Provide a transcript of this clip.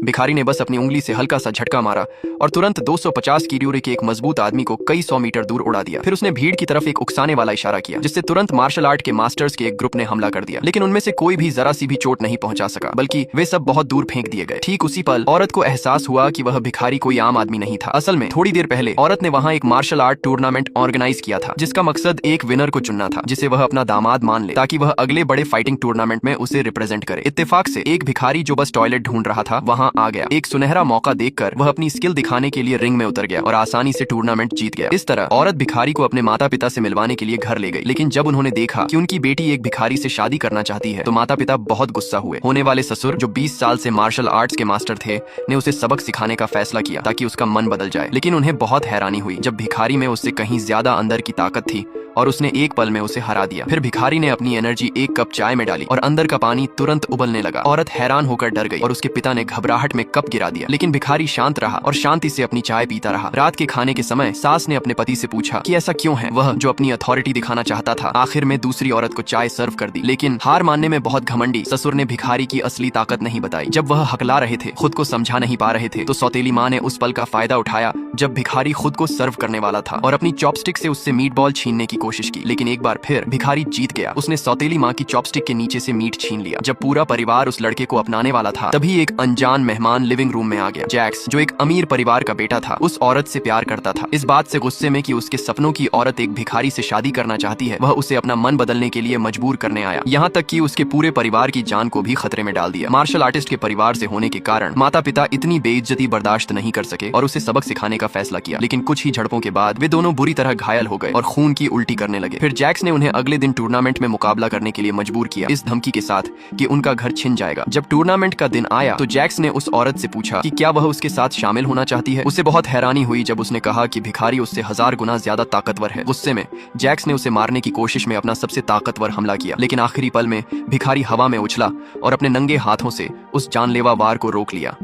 भिखारी ने बस अपनी उंगली से हल्का सा झटका मारा और तुरंत 250 की दूरी के एक मजबूत आदमी को कई सौ मीटर दूर उड़ा दिया। फिर उसने भीड़ की तरफ एक उकसाने वाला इशारा किया, जिससे तुरंत मार्शल आर्ट के मास्टर्स के एक ग्रुप ने हमला कर दिया। लेकिन उनमें से कोई भी जरा सी भी चोट नहीं पहुंचा सका, बल्कि वे सब बहुत दूर फेंक दिए गए। ठीक उसी पल औरत को एहसास हुआ कि वह भिखारी कोई आम आदमी नहीं था। असल में थोड़ी देर पहले औरत ने वहां एक मार्शल आर्ट टूर्नामेंट ऑर्गेनाइज किया था, जिसका मकसद एक विनर को चुनना था, जिसे वह अपना दामाद मान ले, ताकि वह अगले बड़े फाइटिंग टूर्नामेंट में उसे रिप्रेजेंट करे। इत्तेफाक से एक भिखारी जो बस टॉयलेट ढूंढ रहा था वहां आ गया। एक सुनहरा मौका देखकर वह अपनी स्किल दिखाने के लिए रिंग में उतर गया और आसानी से टूर्नामेंट जीत गया। इस तरह औरत भिखारी को अपने माता पिता से मिलवाने के लिए घर ले गई। लेकिन जब उन्होंने देखा कि उनकी बेटी एक भिखारी से शादी करना चाहती है, तो माता पिता बहुत गुस्सा हुए। होने वाले ससुर, जो 20 साल से मार्शल आर्ट्स के मास्टर थे, ने उसे सबक सिखाने का फैसला किया ताकि उसका मन बदल जाए। लेकिन उन्हें बहुत हैरानी हुई जब भिखारी में उससे कहीं ज्यादा अंदर की ताकत थी और उसने एक पल में उसे हरा दिया। फिर भिखारी ने अपनी एनर्जी एक कप चाय में डाली और अंदर का पानी तुरंत उबलने लगा। औरत हैरान होकर डर गई और उसके पिता ने घबराहट में कप गिरा दिया। लेकिन भिखारी शांत रहा और शांति से अपनी चाय पीता रहा। रात के खाने के समय सास ने अपने पति से पूछा कि ऐसा क्यों है। वह, जो अपनी अथॉरिटी दिखाना चाहता था, आखिर में दूसरी औरत को चाय सर्व कर दी। लेकिन हार मानने में बहुत घमंडी ससुर ने भिखारी की असली ताकत नहीं बताई। जब वह हकला रहे थे, खुद को समझा नहीं पा रहे थे, तो सौतेली माँ ने उस पल का फायदा उठाया जब भिखारी खुद को सर्व करने वाला था और अपनी चॉपस्टिक से उससे मीट बॉल छीनने की कोशिश की। लेकिन एक बार फिर भिखारी जीत गया। उसने सौतेली माँ की चॉपस्टिक के नीचे से मीट छीन लिया। जब पूरा परिवार उस लड़के को अपनाने वाला था, तभी एक अनजान मेहमान लिविंग रूम में आ गया। जैक्स, जो एक अमीर परिवार का बेटा था, उस औरत से प्यार करता था। इस बात से गुस्से में कि उसके सपनों की औरत एक भिखारी से शादी करना चाहती है, वह उसे अपना मन बदलने के लिए मजबूर करने आया। यहाँ तक कि उसके पूरे परिवार की जान को भी खतरे में डाल दिया। मार्शल आर्टिस्ट के परिवार से होने के कारण माता पिता इतनी बेइज्जती बर्दाश्त नहीं कर सके और उसे सबक सिखाने का फैसला किया। लेकिन कुछ ही झड़पों के बाद वे दोनों बुरी तरह घायल हो गए और खून की उल्टी करने लगे। फिर जैक्स ने उन्हें अगले दिन टूर्नामेंट में मुकाबला करने के लिए मजबूर किया, इस धमकी के साथ कि उनका घर छिन जाएगा। जब टूर्नामेंट का दिन आया तो जैक्स ने उस औरत से पूछा कि क्या वह उसके साथ शामिल होना चाहती है। उसे बहुत हैरानी हुई जब उसने कहा कि भिखारी उससे 1000 गुना ज्यादा ताकतवर है। गुस्से में जैक्स ने उसे मारने की कोशिश में अपना सबसे ताकतवर हमला किया। लेकिन आखिरी पल में भिखारी हवा में उछला और अपने नंगे हाथों से उस जानलेवा वार को रोक लिया।